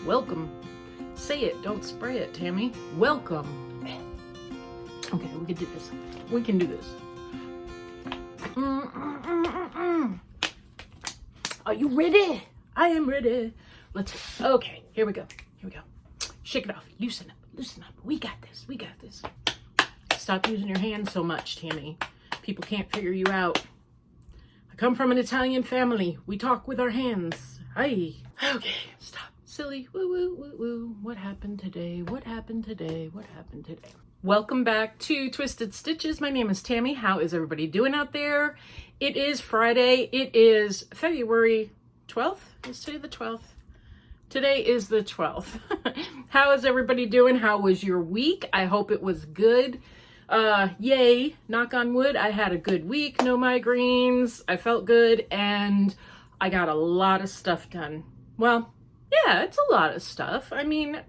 Welcome. Say it, don't spray it, Tammie. Welcome. Okay, we can do this. We can do this. Are you ready? I am ready. Okay, here we go. Here we go. Shake it off. Loosen up. Loosen up. We got this. We got this. Stop using your hands so much, Tammie. People can't figure you out. I come from an Italian family. We talk with our hands. Hi. Okay, stop. Silly. Woo, woo, woo, woo. What happened today? What happened today? What happened today? Welcome back to Twisted Stitches. My name is Tammie. How is everybody doing out there? It is Friday. It is February 12th. Is today the 12th? Today is the 12th. How is everybody doing? How was your week? I hope it was good. Yay, knock on wood. I had a good week. No migraines. I felt good and I got a lot of stuff done. Well, yeah, it's a lot of stuff. I mean,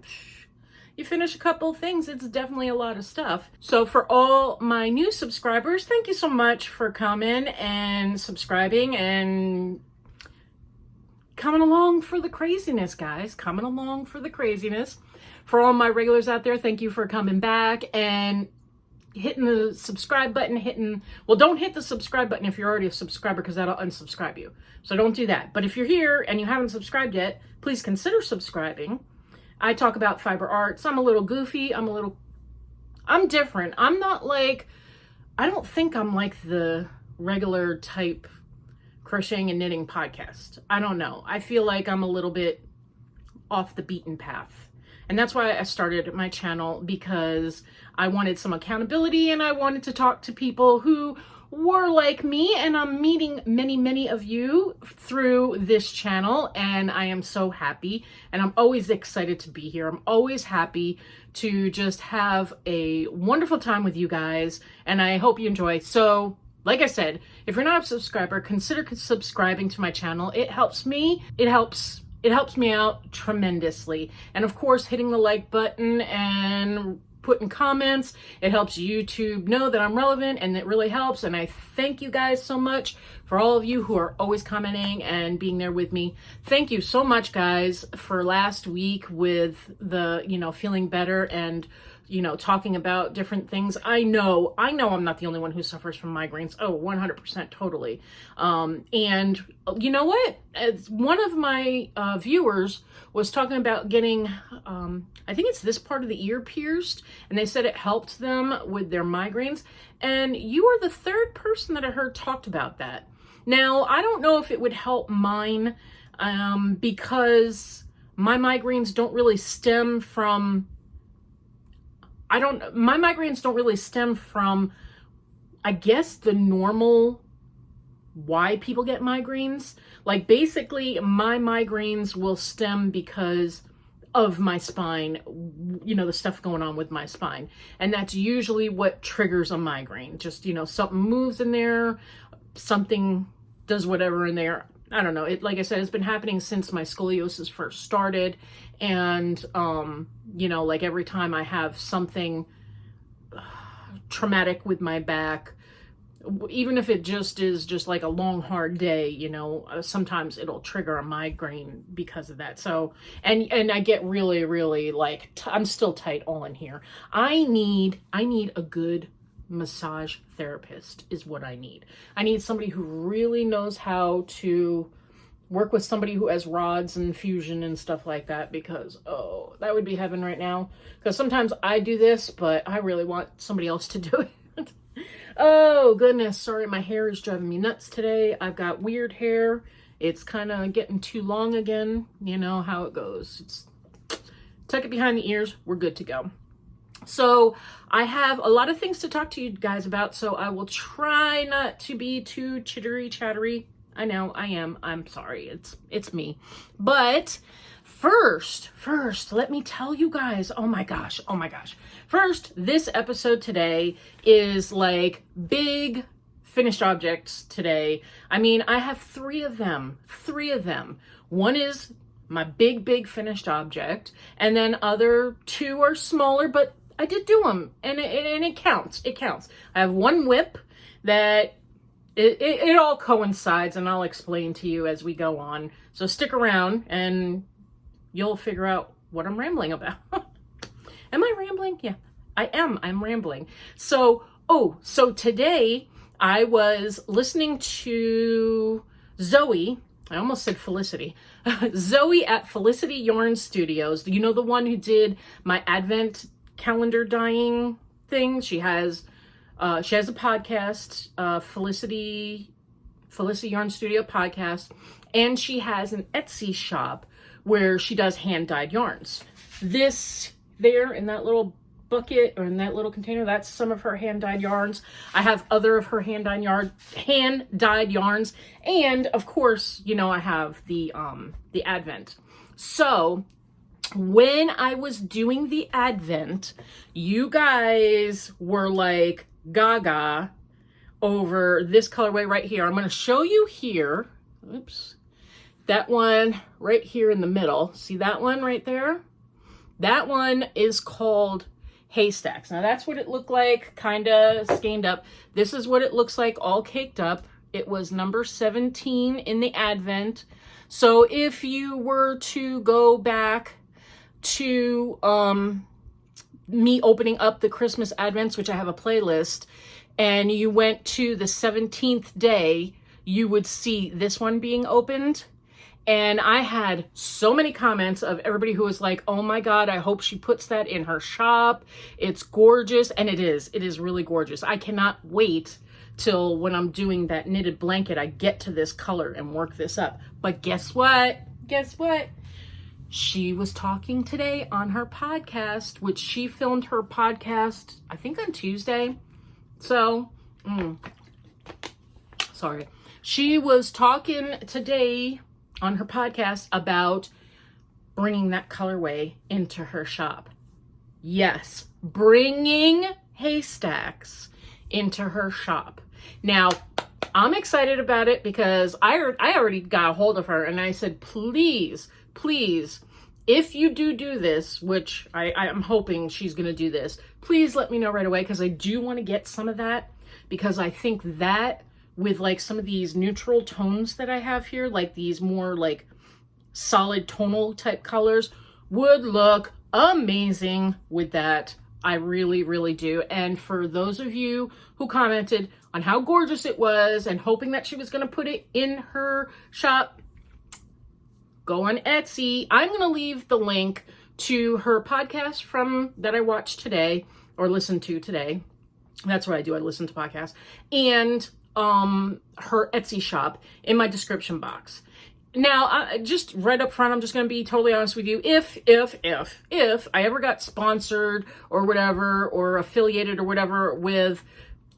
you finish a couple of things, it's definitely a lot of stuff. So for all my new subscribers, thank you so much for coming and subscribing and coming along for the craziness, guys. Coming along for the craziness. For all my regulars out there, thank you for coming back and hitting the subscribe button, well, don't hit the subscribe button if you're already a subscriber because that'll unsubscribe you. So don't do that. But if you're here and you haven't subscribed yet, please consider subscribing. I talk about fiber arts. I'm a little goofy. I'm different. I'm not like, I don't think I'm like the regular type crocheting and knitting podcast. I don't know. I feel like I'm a little bit off the beaten path. And that's why I started my channel, because I wanted some accountability and I wanted to talk to people who were like me, and I'm meeting many of you through this channel, and I am so happy, and I'm always excited to be here. I'm always happy to just have a wonderful time with you guys, and I hope you enjoy. So, like I said, if you're not a subscriber, consider subscribing to my channel. It helps me. It helps me out tremendously. And of course, hitting the like button and putting comments, it helps YouTube know that I'm relevant, and it really helps. And I thank you guys so much for all of you who are always commenting and being there with me. Thank you so much, guys, for last week with the, feeling better and, talking about different things. I know I'm not the only one who suffers from migraines. Oh, 100% totally. And you know what? As one of my viewers was talking about getting, I think it's this part of the ear pierced, and they said it helped them with their migraines. And you are the third person that I heard talked about that. Now, I don't know if it would help mine, because my migraines don't really stem from, my migraines don't really stem from, I guess, the normal why people get migraines. Like, basically, my migraines will stem because of my spine, the stuff going on with my spine. And that's usually what triggers a migraine. Just, something moves in there, something does whatever in there. I don't know. Like I said, it's been happening since my scoliosis first started. And, like every time I have something traumatic with my back, even if it just is just like a long, hard day, sometimes it'll trigger a migraine because of that. So, and I get really like, I'm still tight all in here. I need a good massage therapist is what I need. I need somebody who really knows how to work with somebody who has rods and fusion and stuff like that, because, oh, that would be heaven right now. Because sometimes I do this, but I really want somebody else to do it. Oh, goodness. Sorry, my hair is driving me nuts today. I've got weird hair. It's kind of getting too long again. You know how it goes. Tuck it behind the ears. We're good to go. So I have a lot of things to talk to you guys about, so I will try not to be too chattery. I know I am. I'm sorry. It's me. But first, let me tell you guys, oh my gosh. First, this episode today is like big finished objects today. I mean, I have three of them. One is my big finished object, and then other two are smaller, but I did do them, and it counts. I have one whip that it all coincides, and I'll explain to you as we go on. So stick around, and you'll figure out what I'm rambling about. Am I rambling? Yeah, I am. I'm rambling. So today I was listening to Zoe. I almost said Felicity. Zoe at Felicity Yarn Studios. You know, the one who did my advent calendar dyeing thing. She has a podcast, Felicity Yarn Studio podcast, and she has an Etsy shop where she does hand-dyed yarns. This there in that little bucket or in that little container, that's some of her hand-dyed yarns. I have other of her hand-dyed yarns, and of course, you know, I have the advent. So when I was doing the advent, you guys were like gaga over this colorway right here. I'm going to show you here. Oops. That one right here in the middle. See that one right there? That one is called Haystacks. Now that's what it looked like, kind of schemed up. This is what it looks like all caked up. It was number 17 in the advent. So if you were to go back to me opening up the Christmas advents, which I have a playlist, and you went to the 17th day, you would see this one being opened. And I had so many comments of everybody who was like, oh my God, I hope she puts that in her shop. It's gorgeous. And it is really gorgeous. I cannot wait till when I'm doing that knitted blanket, I get to this color and work this up. But guess what? She was talking today on her podcast, which she filmed her podcast, I think on Tuesday. So, sorry. She was talking today on her podcast about bringing that colorway into her shop. Yes, bringing Haystacks into her shop. Now, I'm excited about it because I already got a hold of her and I said, please, if you do this, which I'm hoping she's going to do this, please let me know right away, because I do want to get some of that, because I think that with like some of these neutral tones that I have here, like these more like solid tonal type colors, would look amazing with that. I really do. And for those of you who commented on how gorgeous it was and hoping that she was going to put it in her shop, go on Etsy. I'm going to leave the link to her podcast that I watched today or listened to today. That's what I do. I listen to podcasts. And her Etsy shop in my description box. Now, just right up front, I'm just going to be totally honest with you. If I ever got sponsored or whatever, or affiliated or whatever with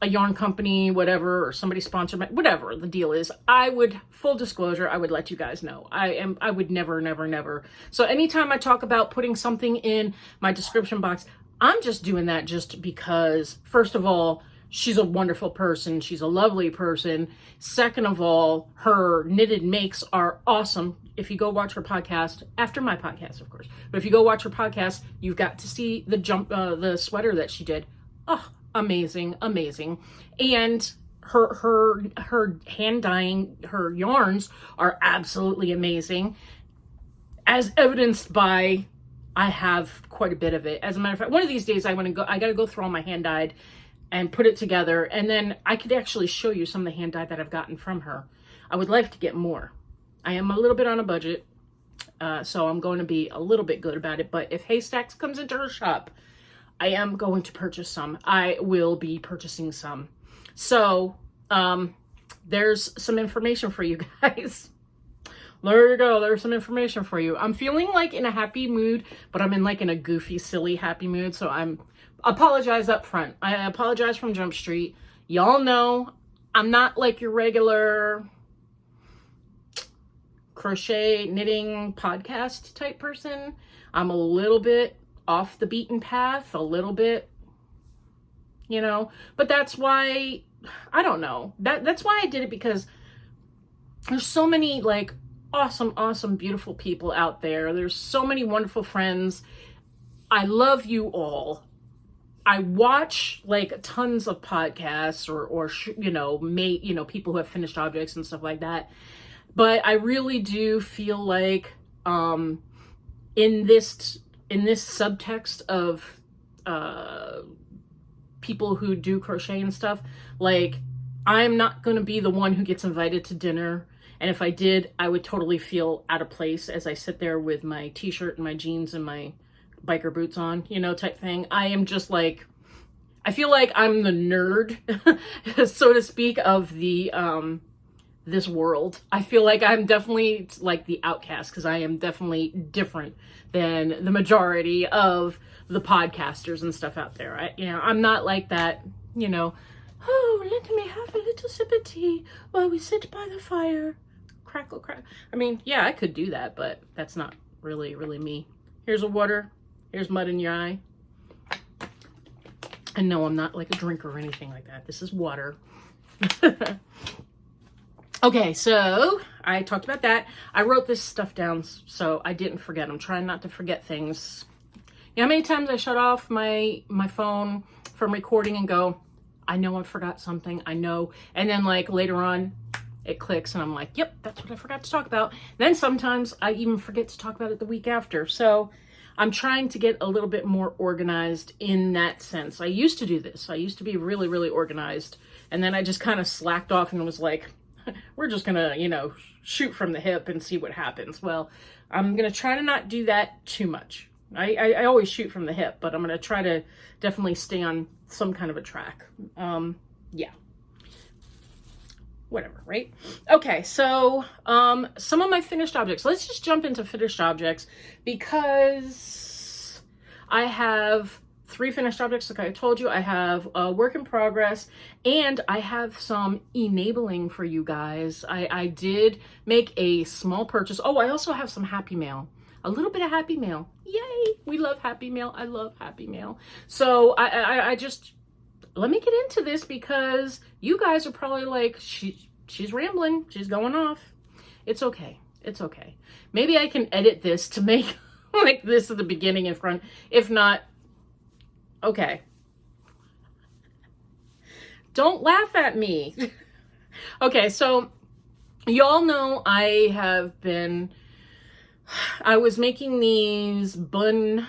a yarn company, whatever, or somebody sponsored my, whatever the deal is, I would, full disclosure, I would let you guys know. I would never. So anytime I talk about putting something in my description box, I'm just doing that just because, first of all, she's a wonderful person. She's a lovely person. Second of all, her knitted makes are awesome. If you go watch her podcast, after my podcast, of course, but if you go watch her podcast, you've got to see the sweater that she did. Oh, amazing. And her hand dyeing, her yarns are absolutely amazing, as evidenced by, I have quite a bit of it. As a matter of fact, one of these days I got to go through all my hand dyed and put it together, and then I could actually show you some of the hand dye that I've gotten from her. I would like to get more. I am a little bit on a budget, so I'm going to be a little bit good about it, but if Haystacks comes into her shop, I am going to purchase some. I will be purchasing some. So, there's some information for you guys. There you go. There's some information for you. I'm feeling like in a happy mood, but I'm in like in a goofy, silly, happy mood, so apologize up front. I apologize from Jump Street. Y'all know I'm not like your regular crochet knitting podcast type person. I'm a little bit off the beaten path, a little bit, you know, but that's why, I don't know. That's why I did it, because there's so many like awesome, beautiful people out there. There's so many wonderful friends. I love you all. I watch like tons of podcasts or people who have finished objects and stuff like that. But I really do feel like, in this subtext of people who do crochet and stuff, like, I'm not going to be the one who gets invited to dinner. And if I did, I would totally feel out of place as I sit there with my t-shirt and my jeans and my biker boots on, you know, type thing. I am just like, I feel like I'm the nerd, so to speak, of the, this world. I feel like I'm definitely like the outcast, because I am definitely different than the majority of the podcasters and stuff out there. I'm not like that, you know, oh, let me have a little sip of tea while we sit by the fire. Crackle, crack. I mean, yeah, I could do that, but that's not really me. Here's a water. Here's mud in your eye. And no, I'm not like a drinker or anything like that. This is water. Okay, so I talked about that. I wrote this stuff down so I didn't forget. I'm trying not to forget things. You know how many times I shut off my phone from recording and go, I know I forgot something, I know. And then like later on, it clicks and I'm like, yep, that's what I forgot to talk about. Then sometimes I even forget to talk about it the week after. So I'm trying to get a little bit more organized in that sense. I used to do this. I used to be really organized. And then I just kind of slacked off and was like, we're just gonna, you know, shoot from the hip and see what happens. Well, I'm gonna try to not do that too much. I always shoot from the hip, but I'm gonna try to definitely stay on some kind of a track. Yeah. Whatever, right? Okay, so some of my finished objects. Let's just jump into finished objects, because I have 3 finished objects, like I told you. I have a work in progress, and I have some enabling for you guys. I did make a small purchase. Oh, I also have some Happy Mail. A little bit of Happy Mail. Yay! We love Happy Mail. I love Happy Mail. So I just, let me get into this, because you guys are probably like, she's rambling. She's going off. It's okay. It's okay. Maybe I can edit this to make like this at the beginning and front. If not, okay. Don't laugh at me. Okay, so y'all know I was making these bun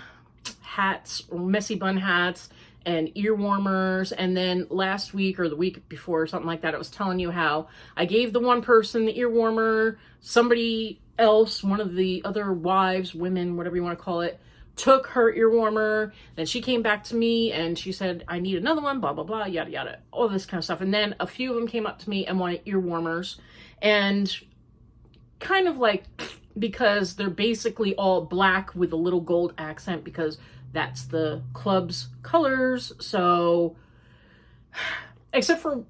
hats, or messy bun hats, and ear warmers. And then last week or the week before or something like that, I was telling you how I gave the one person the ear warmer, somebody else, one of the other wives, women, whatever you want to call it, took her ear warmer. Then she came back to me and she said, I need another one, blah, blah, blah, yada, yada, all this kind of stuff. And then a few of them came up to me and wanted ear warmers, and kind of like, because they're basically all black with a little gold accent, because that's the club's colors. So, except for,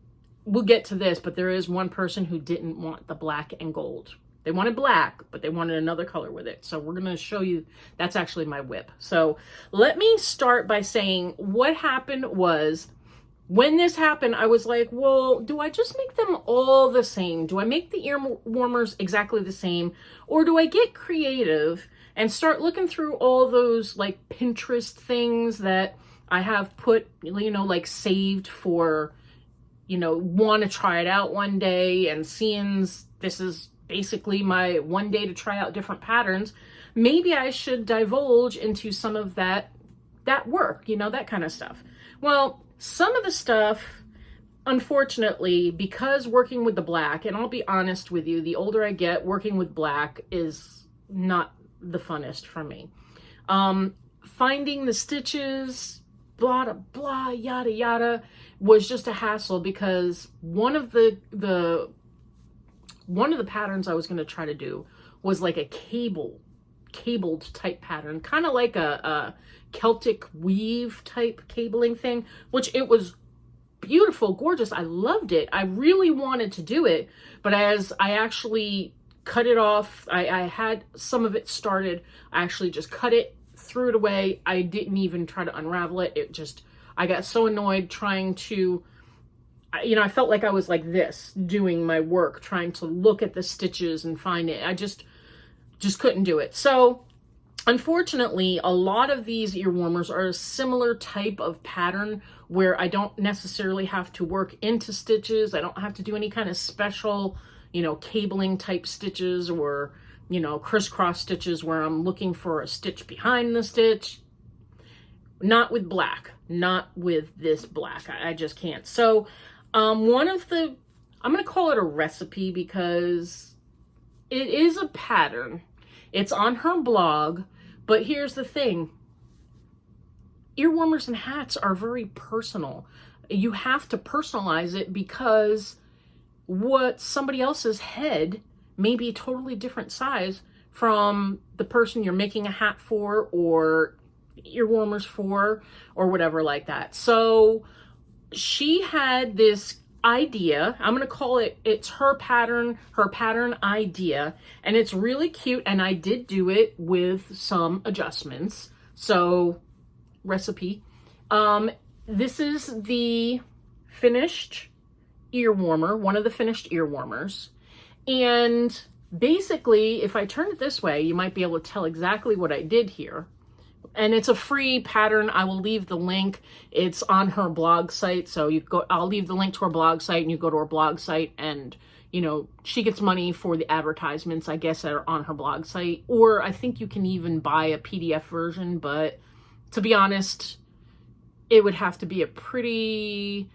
we'll get to this, but there is one person who didn't want the black and gold. They wanted black, but they wanted another color with it. So we're going to show you, that's actually my whip. So let me start by saying what happened was, when this happened, I was like, well, do I just make them all the same? Do I make the ear warmers exactly the same? Or do I get creative and start looking through all those like Pinterest things that I have put, you know, like saved for, you know, want to try it out one day, and seeing this is basically my one day to try out different patterns. Maybe I should divulge into some of that work, you know, that kind of stuff. Well, some of the stuff, unfortunately, because working with the black, and I'll be honest with you, the older I get, working with black is not the funnest for me. Finding the stitches, blah, blah, blah, yada, yada, was just a hassle, because one of the patterns I was going to try to do was like a cabled type pattern, kind of like a Celtic weave type cabling thing, which it was beautiful, gorgeous. I loved it. I really wanted to do it, but as I actually cut it off, I had some of it started. I actually just cut it, threw it away. I didn't even try to unravel it. I got so annoyed trying to, you know, I felt like I was like this, doing my work, trying to look at the stitches and find it. I just couldn't do it. So unfortunately, a lot of these ear warmers are a similar type of pattern where I don't necessarily have to work into stitches. I don't have to do any kind of special, you know, cabling type stitches or you know, crisscross stitches where I'm looking for a stitch behind the stitch. Not with black, not with this black. I just can't. So one of the, I'm going to call it a recipe because it is a pattern. It's on her blog, but here's the thing. Ear warmers and hats are very personal. You have to personalize it because what somebody else's head may be a totally different size from the person you're making a hat for or ear warmers for or whatever like that. So she had this idea. I'm going to call it, it's her pattern idea, and it's really cute, and I did do it with some adjustments. So recipe. This is the finished ear warmer, one of the finished ear warmers. And basically, if I turn it this way, you might be able to tell exactly what I did here. And it's a free pattern. I will leave the link. It's on her blog site. So you go, I'll leave the link to her blog site, and you go to her blog site, and you know, she gets money for the advertisements, I guess, that are on her blog site. Or I think you can even buy a PDF version, but to be honest, it would have to be a pretty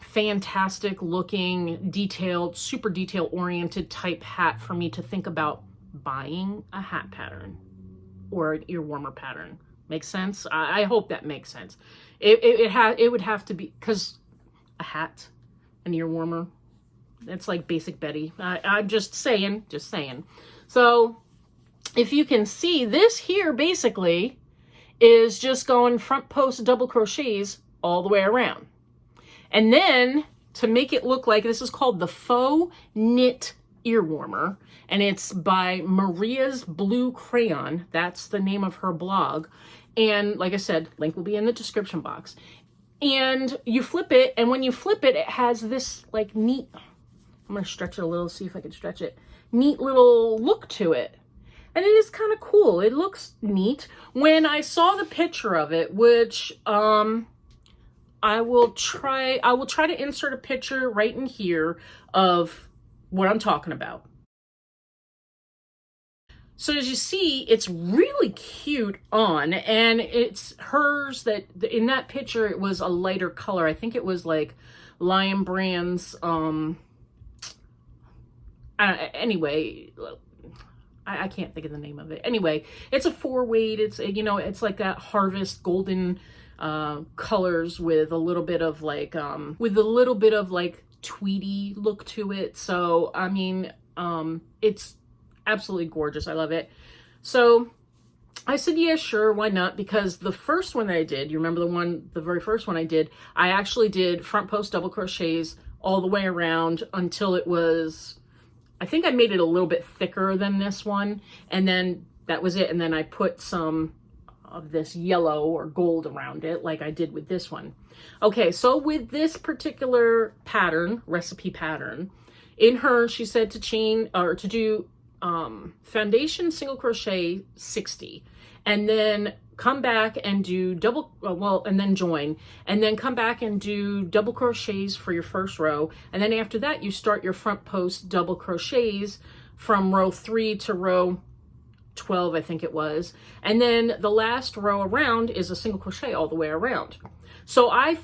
fantastic looking, detailed, super detail oriented type hat for me to think about buying a hat pattern or an ear warmer pattern. Makes sense? I hope that makes sense. It would have to be, because a hat, an ear warmer, it's like Basic Betty. I'm just saying. So if you can see, this here basically is just going front post double crochets all the way around. And then to make it look like, this is called the Faux Knit Ear Warmer, and it's by Maria's Blue Crayon. That's the name of her blog. And like I said, link will be in the description box. And you flip it, and when you flip it, it has this like neat, I'm going to stretch it a little, see if I can stretch it, neat little look to it. And it is kind of cool. It looks neat. When I saw the picture of it, which I will try to insert a picture right in here of what I'm talking about. So as you see, it's really cute on, and it's hers that in that picture, it was a lighter color. I think it was like Lion Brand's, anyway, I can't think of the name of it. Anyway, it's a 4-weight. It's, you know, it's like that harvest golden colors with a little bit of like tweedy look to it. So I mean, it's absolutely gorgeous. I love it. So I said, yeah, sure, why not? Because the first one that I did, you remember the very first one I did, I actually did front post double crochets all the way around until it was, I think I made it a little bit thicker than this one, and then that was it. And then I put some of this yellow or gold around it like I did with this one. Okay, so with this particular pattern, recipe pattern, in her, she said to chain or to do foundation single crochet 60, and then come back and do double, and then join, and then come back and do double crochets for your first row. And then after that, you start your front post double crochets from row 3 to row 12, I think it was. And then the last row around is a single crochet all the way around. So I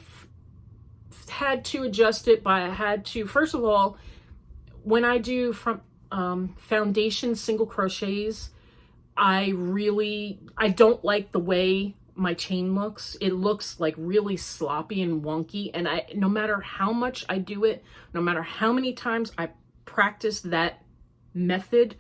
had to adjust it by, I had to, first of all, when I do from foundation single crochets, I don't like the way my chain looks. It looks like really sloppy and wonky, and no matter how much I do it, no matter how many times I practice that method,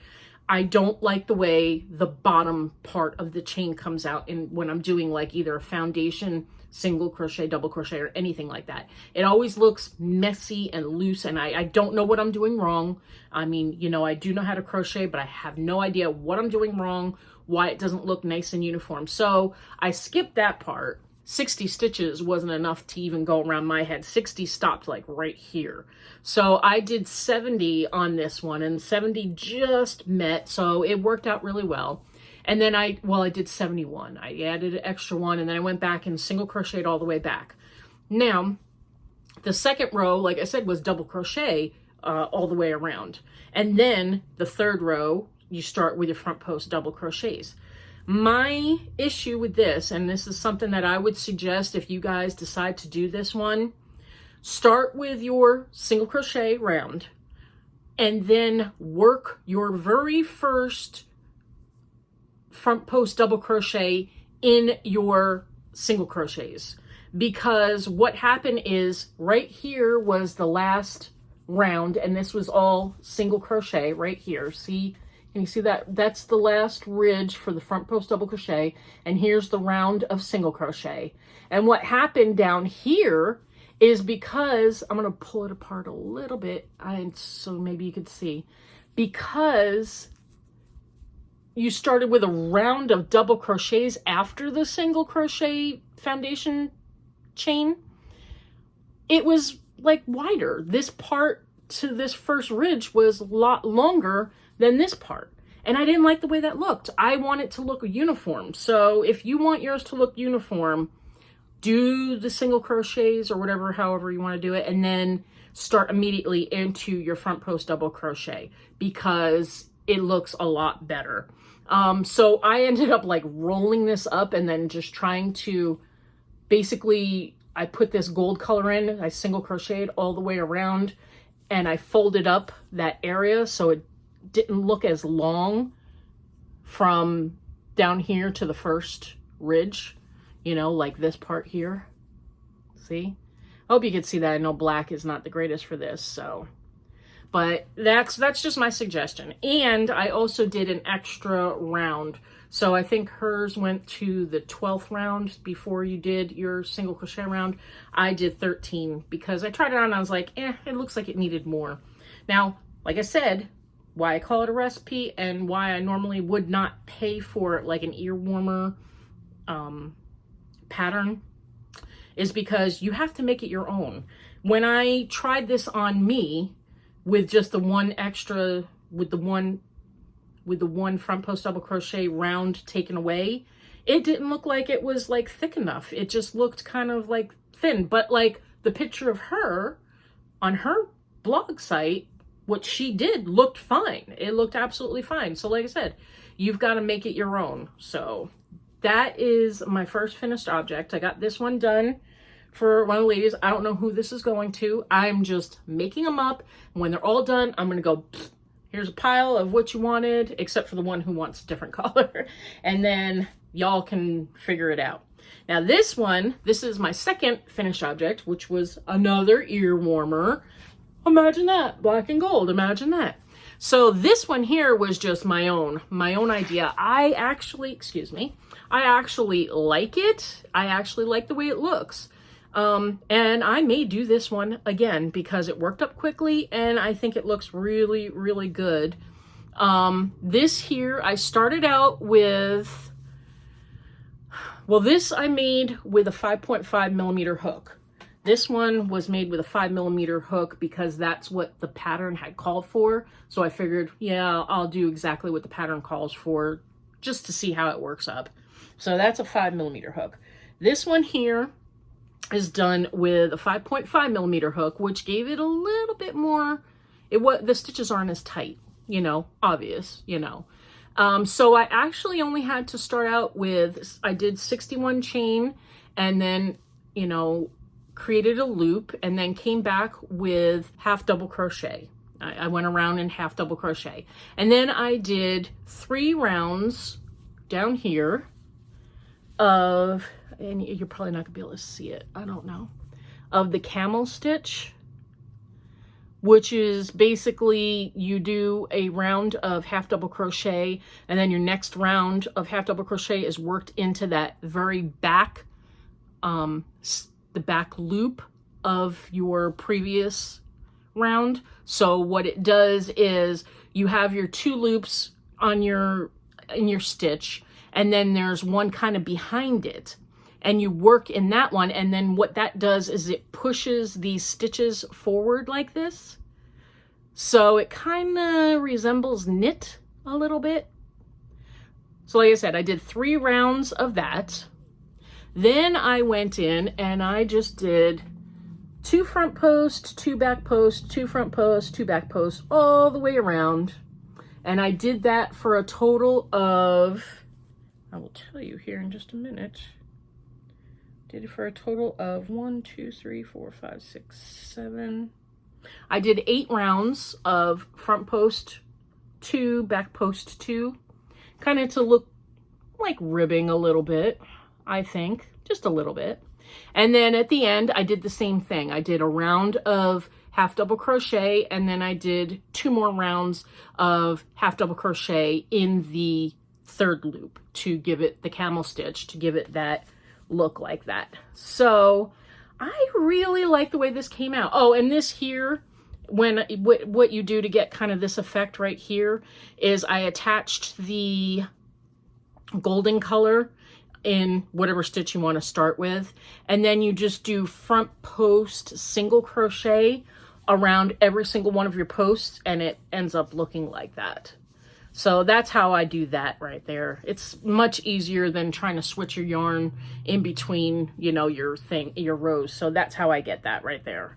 I don't like the way the bottom part of the chain comes out when I'm doing like either a foundation single crochet, double crochet, or anything like that. It always looks messy and loose, and I don't know what I'm doing wrong. I mean, you know, I do know how to crochet, but I have no idea what I'm doing wrong, why it doesn't look nice and uniform. So I skipped that part. 60 stitches wasn't enough to even go around my head. 60 stopped like right here. So I did 70 on this one, and 70 just met, so it worked out really well. And then I did 71. I added an extra one, and then I went back and single crocheted all the way back. Now, the second row, like I said, was double crochet all the way around. And then the third row, you start with your front post double crochets. My issue with this, and this is something that I would suggest if you guys decide to do this one, start with your single crochet round and then work your very first front post double crochet in your single crochets. Because what happened is right here was the last round, and this was all single crochet right here. See, can you see that? That's the last ridge for the front post double crochet, and here's the round of single crochet. And what happened down here is, because I'm going to pull it apart a little bit, so maybe you could see, because you started with a round of double crochets after the single crochet foundation chain, it was like wider. This part to this first ridge was a lot longer than this part, and I didn't like the way that looked. I want it to look uniform. So if you want yours to look uniform, do the single crochets or whatever, however you want to do it, and then start immediately into your front post double crochet, because it looks a lot better. So I ended up like rolling this up and then just trying to, basically, I put this gold color in, I single crocheted all the way around, and I folded up that area so it didn't look as long from down here to the first ridge, you know, like this part here. See? I hope you can see that. I know black is not the greatest for this, so. But that's just my suggestion. And I also did an extra round. So I think hers went to the 12th round before you did your single crochet round. I did 13 because I tried it on and I was like, it looks like it needed more. Now, like I said, why I call it a recipe and why I normally would not pay for like an ear warmer pattern is because you have to make it your own. When I tried this on me with just the one extra, with the one front post double crochet round taken away, it didn't look like it was like thick enough. It just looked kind of like thin. But like the picture of her on her blog site, what she did looked fine. It looked absolutely fine. So like I said, you've got to make it your own. So that is my first finished object. I got this one done for one of the ladies. I don't know who this is going to. I'm just making them up. When they're all done, I'm going to go, here's a pile of what you wanted, except for the one who wants a different color. And then y'all can figure it out. Now this one, this is my second finished object, which was another ear warmer. Imagine that, black and gold, imagine that. So this one here was just my own idea. I actually like it. I actually like the way it looks. And I may do this one again because it worked up quickly and I think it looks really, really good. This here, I started out with, well, this I made with a 5.5 millimeter hook. This one was made with a 5 millimeter hook because that's what the pattern had called for. So I figured, yeah, I'll do exactly what the pattern calls for just to see how it works up. So that's a 5 millimeter hook. This one here is done with a 5.5 millimeter hook, which gave it a little bit more, the stitches aren't as tight, you know, obvious, you know. So I actually only had to start out with, I did 61 chain and then, you know, created a loop and then came back with half double crochet. I went around in half double crochet. And then I did 3 rounds down here of, and you're probably not gonna be able to see it, I don't know, of the camel stitch, which is basically you do a round of half double crochet and then your next round of half double crochet is worked into that very back, the back loop of your previous round. So what it does is you have your 2 loops on in your stitch, and then there's one kind of behind it, and you work in that one, and then what that does is it pushes these stitches forward like this. So it kind of resembles knit a little bit. So like I said, I did 3 rounds of that. Then I went in and I just did 2 front posts, 2 back posts, 2 front posts, 2 back posts all the way around. And I did that for a total of, I will tell you here in just a minute. Did it for a total of 1, 2, 3, 4, 5, 6, 7. I did 8 rounds of front post 2, back post 2, kind of to look like ribbing a little bit, I think, just a little bit. And then at the end, I did the same thing. I did a round of half double crochet, and then I did 2 more rounds of half double crochet in the 3rd loop to give it the camel stitch, to give it that look like that. So I really like the way this came out. Oh, and this here, when what you do to get kind of this effect right here is I attached the golden color in whatever stitch you want to start with, and then you just do front post single crochet around every single one of your posts, and it ends up looking like that. So that's how I do that right there. It's much easier than trying to switch your yarn in between, you know, your rows. So that's how I get that right there.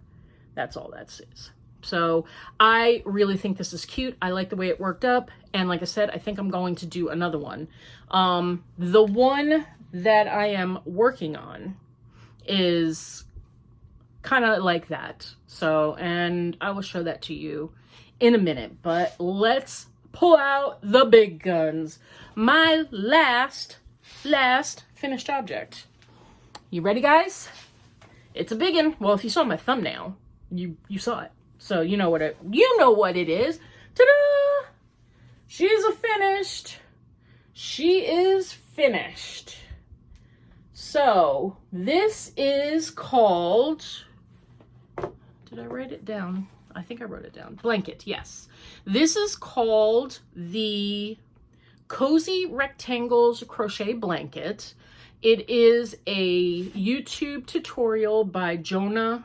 That's all that is. So I really think this is cute. I like the way it worked up. And like I said, I think I'm going to do another one. The one that I am working on is kind of like that. So, and I will show that to you in a minute, but let's pull out the big guns. My last finished object. You ready, guys? It's a big one. Well, if you saw my thumbnail, you saw it. So you know what it is. Ta-da! She is finished. She is finished. So this is called, did I write it down? I think I wrote it down. Blanket, yes. This is called the Cozy Rectangles Crochet Blanket. It is a YouTube tutorial by Jonna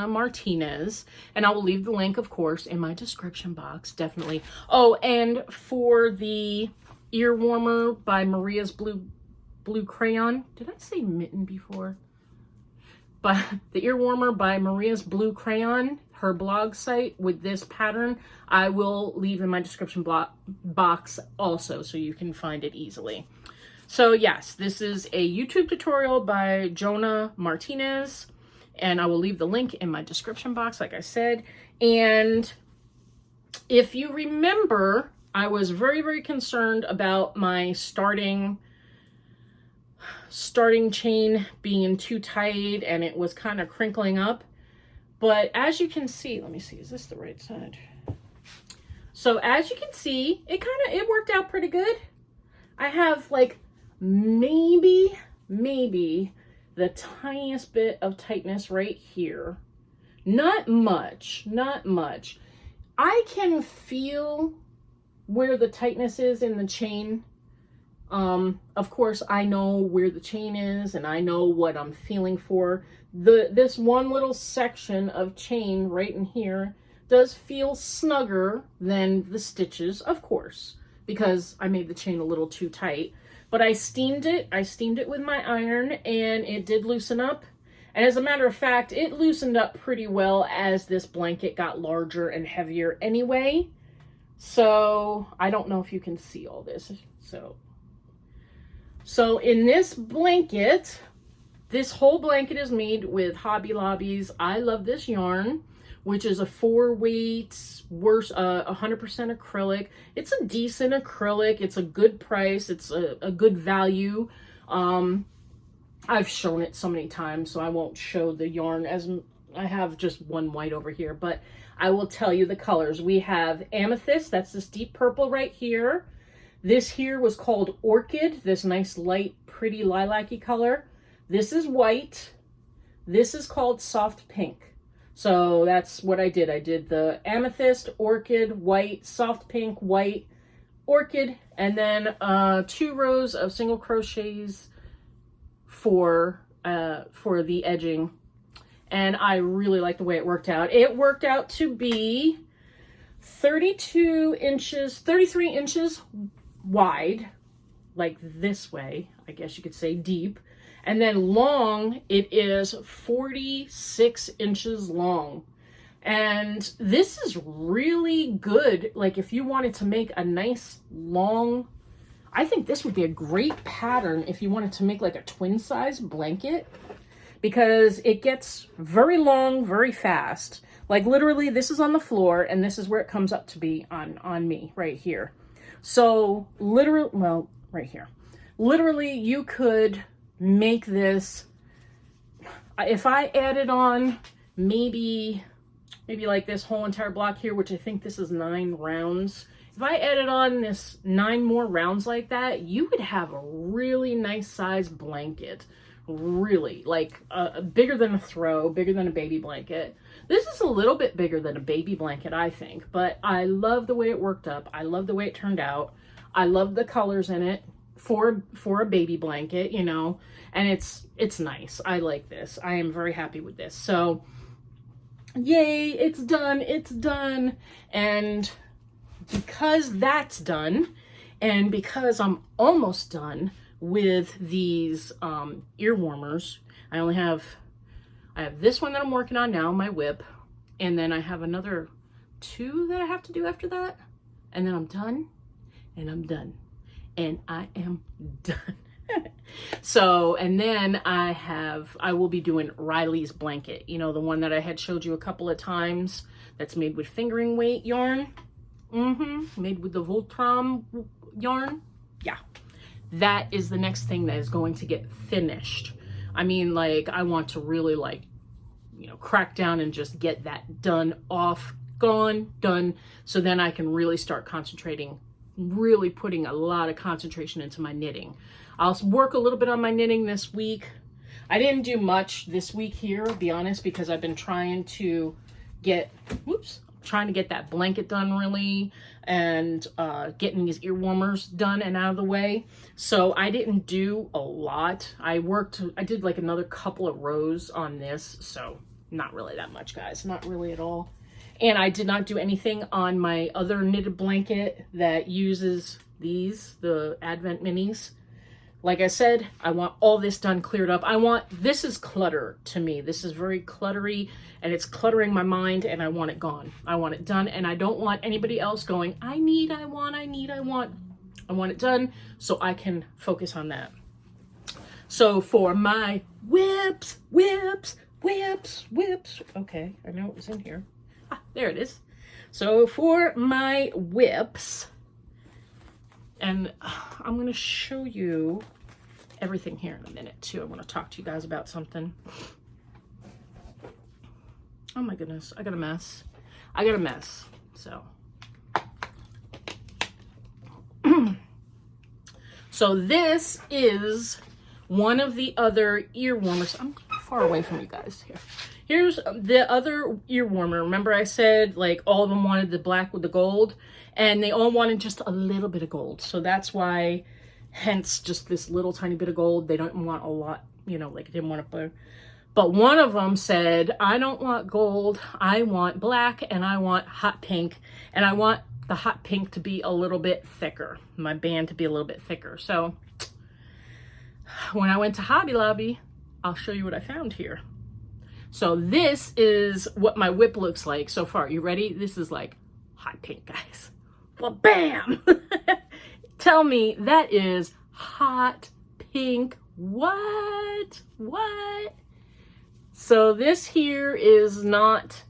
Martinez, and I will leave the link, of course, in my description box, definitely. Oh, and for the ear warmer by Maria's Blue Crayon. Did I say mitten before? But the ear warmer by Maria's Blue Crayon, her blog site with this pattern, I will leave in my description box also, so you can find it easily. So yes, this is a YouTube tutorial by Jonna Martinez, and I will leave the link in my description box, like I said. And if you remember, I was very, very concerned about my starting chain being too tight, and it was kind of crinkling up. But as you can see, let me see, is this the right side? So as you can see, it worked out pretty good. I have like maybe the tiniest bit of tightness right here. Not much. I can feel where the tightness is in the chain. Of course, I know where the chain is, and I know what I'm feeling for. This one little section of chain right in here does feel snugger than the stitches, of course, because I made the chain a little too tight. But I steamed it. I steamed it with my iron, and it did loosen up. And as a matter of fact, it loosened up pretty well as this blanket got larger and heavier anyway. So I don't know if you can see all this. So in this blanket, this whole blanket is made with Hobby Lobby's I Love This Yarn, which is a 4-weight, 100% acrylic. It's a decent acrylic. It's a good price. It's a good value. I've shown it so many times, so I won't show the yarn, as I have just one white over here, but I will tell you the colors. We have amethyst, that's this deep purple right here. This here was called orchid, this nice light, pretty lilac-y color. This is white. This is called soft pink. So that's what I did. I did the amethyst, orchid, white, soft pink, white, orchid, and then 2 rows of single crochets for the edging. And I really like the way it worked out. It worked out to be 33 inches wide, like this way, I guess you could say, deep. And then long, it is 46 inches long. And this is really good. Like if you wanted to make a nice long, I think this would be a great pattern if you wanted to make like a twin size blanket, because it gets very long, very fast. Like literally this is on the floor and this is where it comes up to be on me right here. So literally, well, right here, literally you could make this, if I added on maybe like this whole entire block here, which I think this is 9 rounds. If I added on this 9 more rounds like that, you would have a really nice size blanket. Really, like bigger than a throw, bigger than a baby blanket. This is a little bit bigger than a baby blanket, I think, but I love the way it worked up. I love the way it turned out. I love the colors in it for a baby blanket, you know, and it's nice. I like this. I am very happy with this. So yay, it's done. And because that's done, and because I'm almost done with these ear warmers, I have this one that I'm working on now, my whip, and then I have another 2 that I have to do after that, and then I'm done, and I'm done, and I am done. So, and then I will be doing Riley's blanket, you know, the one that I had showed you a couple of times, that's made with fingering weight yarn, made with the Voltram yarn. Yeah, that is the next thing that is going to get finished. I mean, like, I want to really, like, you know, crack down and just get that done, off, gone, done, so then I can really start concentrating, really putting a lot of concentration into my knitting. I'll work a little bit on my knitting this week. I didn't do much this week here, to be honest, because I've been trying to get, that blanket done really, and getting these ear warmers done and out of the way. So I didn't do a lot. I did like another couple of rows on this, so not really that much, guys, not really at all. And I did not do anything on my other knitted blanket that uses these, the Advent minis. Like I said, I want all this done, cleared up. This is clutter to me. This is very cluttery, and it's cluttering my mind, and I want it gone. I want it done, and I don't want anybody else going, I want. I want it done so I can focus on that. So for my whips. Okay, I know it was in here. Ah, there it is. So for my whips, and I'm going to show you everything here in a minute too. I want to talk to you guys about something. Oh my goodness, I got a mess. So, so this is one of the other ear warmers. I'm far away from you guys here. Here's the other ear warmer. Remember I said like all of them wanted the black with the gold, and they all wanted just a little bit of gold. So that's why, hence just this little tiny bit of gold. They don't want a lot, you know, like they didn't want to. But one of them said, I don't want gold. I want black, and I want hot pink, and I want the hot pink to be a little bit thicker. My band to be a little bit thicker. So when I went to Hobby Lobby, I'll show you what I found here. So this is what my whip looks like so far. You ready? This is like hot pink, guys. Well, bam! Tell me that is hot pink. What? So this here is not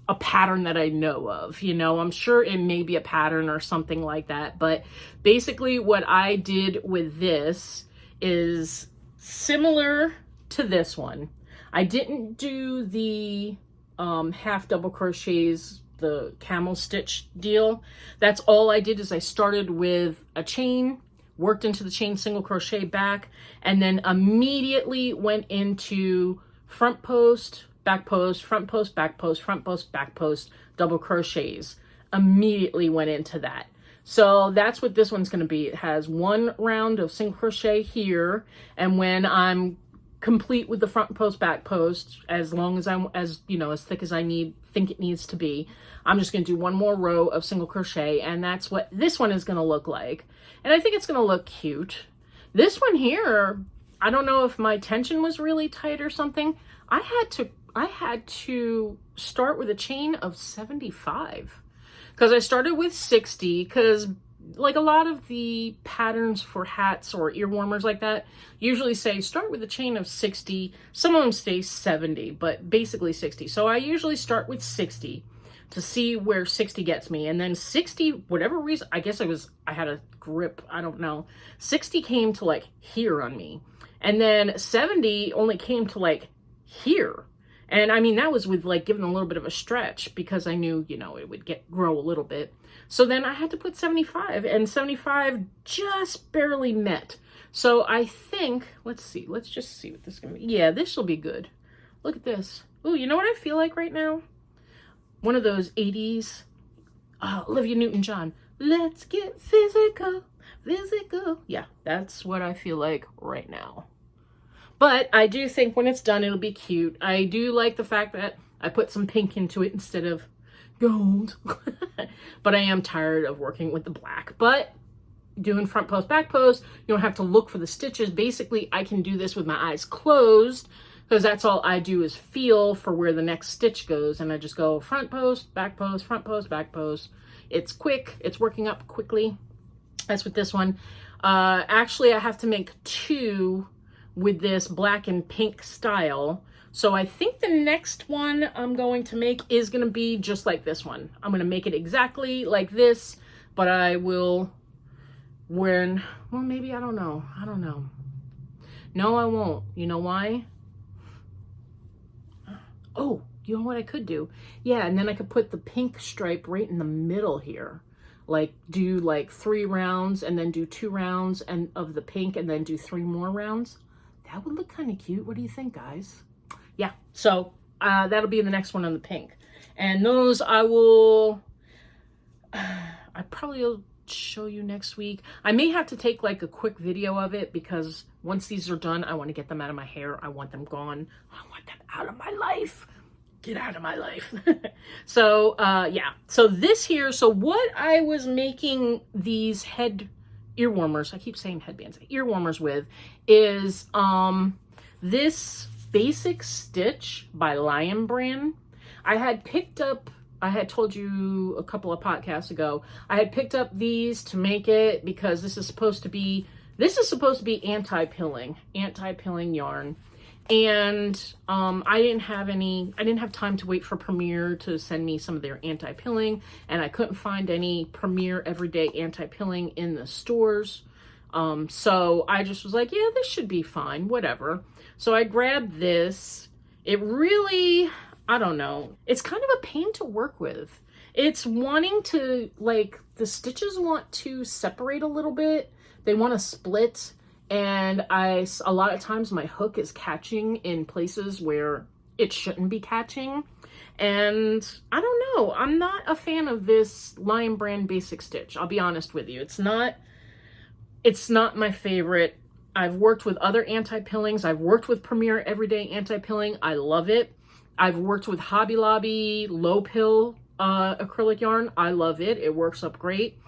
a pattern that I know of. You know, I'm sure it may be a pattern or something like that. But basically what I did with this is similar to this one. I didn't do the half double crochets, the camel stitch deal. That's all I did is I started with a chain, worked into the chain single crochet back, and then immediately went into front post, back post, front post, back post, front post, back post, double crochets. Immediately went into that. So that's what this one's going to be. It has 1 round of single crochet here, and when I'm complete with the front post, back post, as long as I'm, as you know, as thick as I think it needs to be, I'm just going to do 1 more row of single crochet, and that's what this one is going to look like. And I think it's going to look cute. This one here, I don't know if my tension was really tight or something. I I had to start with a chain of 75 because I started with 60 because like a lot of the patterns for hats or ear warmers like that usually say start with a chain of 60. Some of them say 70, but basically 60. So I usually start with 60 to see where 60 gets me. And then 60, whatever reason, I guess I had a grip, I don't know. 60 came to like here on me. And then 70 only came to like here. And I mean, that was with like giving a little bit of a stretch because I knew, you know, it would grow a little bit. So then I had to put 75, and 75 just barely met. So I think, let's see, let's just see what this is going to be. Yeah, this will be good. Look at this. Ooh, you know what I feel like right now? One of those 80s, Olivia Newton-John. Let's get physical, physical. Yeah, that's what I feel like right now. But I do think when it's done, it'll be cute. I do like the fact that I put some pink into it instead of gold. But I am tired of working with the black. But doing front post, back post, you don't have to look for the stitches. Basically, I can do this with my eyes closed because that's all I do is feel for where the next stitch goes. And I just go front post, back post, front post, back post. It's quick. It's working up quickly. That's with this one. Actually, I have to make 2 with this black and pink style. So I think the next one I'm going to make is going to be just like this one. I'm going to make it exactly like this, but I will, well, maybe, I don't know. No, I won't. You know why? Oh, you know what I could do? Yeah, and then I could put the pink stripe right in the middle here. Like do like 3 rounds and then do 2 rounds and of the pink and then do 3 more rounds. That would look kind of cute. What do you think, guys? Yeah, so that'll be the next one on the pink. And those I probably will show you next week. I may have to take like a quick video of it because once these are done, I want to get them out of my hair. I want them gone. I want them out of my life. Get out of my life. So, yeah. So this here, so what I was making these ear warmers, I keep saying headbands, ear warmers with, is this Basic Stitch by Lienhard. I had picked up, I had told you a couple of podcasts ago, I had picked up these to make it because this is supposed to be anti-pilling yarn. And I didn't have time to wait for Premier to send me some of their anti-pilling, and I couldn't find any Premier Everyday anti-pilling in the stores. So I just was like, yeah, this should be fine, whatever. So I grabbed this. It really, I don't know, it's kind of a pain to work with. It's wanting to, like, the stitches want to separate a little bit. They want to split. And a lot of times my hook is catching in places where it shouldn't be catching. And I don't know, I'm not a fan of this Lienhard Basic Stitch. I'll be honest with you. It's not my favorite. I've worked with other anti-pillings. I've worked with Premier Everyday anti-pilling. I love it. I've worked with Hobby Lobby low pill acrylic yarn. I love it. It works up great.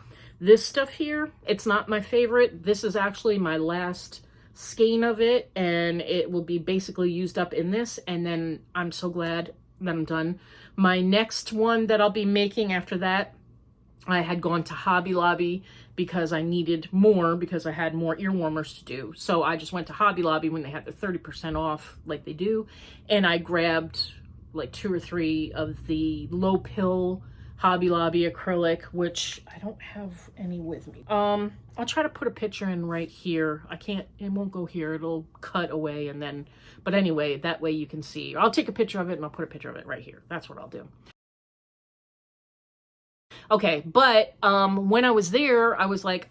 This stuff here, it's not my favorite. This is actually my last skein of it, and it will be basically used up in this, and then I'm so glad that I'm done. My next one that I'll be making after that, I had gone to Hobby Lobby because I needed more, because I had more ear warmers to do. So I just went to Hobby Lobby when they had the 30% off like they do, and I grabbed like 2 or 3 of the low pill Hobby Lobby acrylic, which I don't have any with me. I'll try to put a picture in right here. I can't, it won't go here. It'll cut away and then, but anyway, that way you can see. I'll take a picture of it and I'll put a picture of it right here. That's what I'll do. Okay, but when I was there, I was like,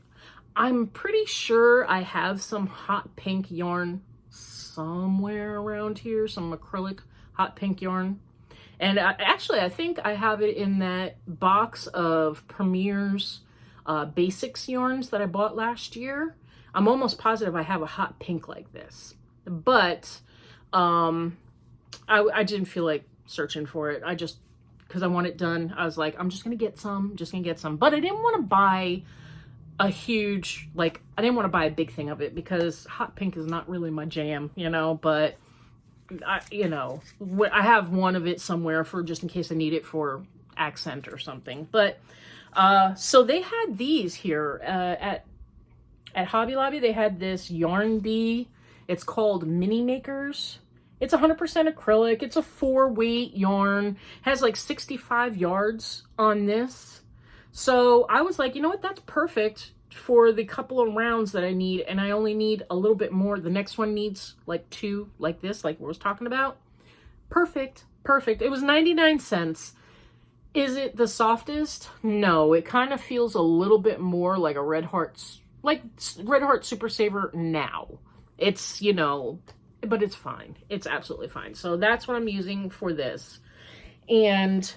I'm pretty sure I have some hot pink yarn somewhere around here, some acrylic hot pink yarn. And actually, I think I have it in that box of Premier's Basics yarns that I bought last year. I'm almost positive I have a hot pink like this. But I didn't feel like searching for it. Because I want it done, I was like, I'm just going to get some, But I didn't want to buy a huge, like, I didn't want to buy a big thing of it because hot pink is not really my jam, you know, but you know, I have one of it somewhere for just in case I need it for accent or something. But so they had these here at Hobby Lobby. They had this Yarn Bee. It's called Mini Makers. It's 100% acrylic. It's a 4-weight yarn. Has like 65 yards on this. So I was like, you know what? That's perfect for the couple of rounds that I need. And I only need a little bit more. The next one needs like 2 like this, like we was talking about. Perfect. Perfect. It was 99 cents. Is it the softest? No. It kind of feels a little bit more like a Red Heart Super Saver now. It's, you know, but it's fine. It's absolutely fine. So that's what I'm using for this. And